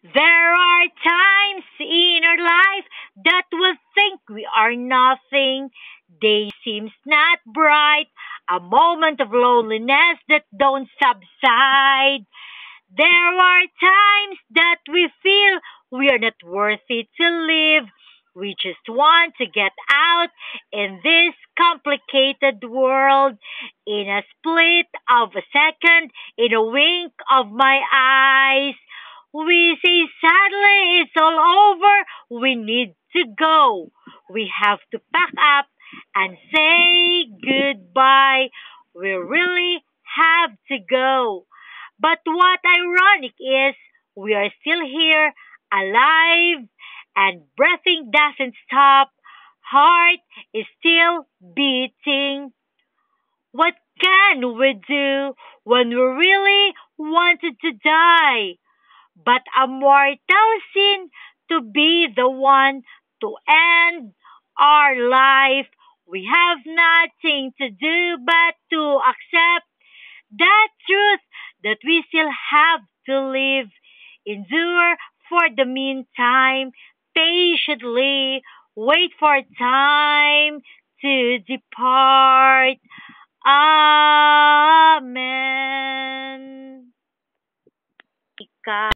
There are times in our life that we think we are nothing. Day seems not bright, a moment of loneliness that don't subside. There are times that we feel we are not worthy to live. We just want to get out in this complicated world in a split of a second, in a wink of my eyes. We say sadly it's all over. We need to go. We have to pack up and say goodbye. We really have to go. But what ironic is, we are still here, alive, and breathing doesn't stop. Heart is still beating. What can we do when we really wanted to die? But a mortal sin to be the one to end our life. We have nothing to do but to accept that truth that we still have to live, endure for the meantime, patiently wait for time to depart. Amen. Ika.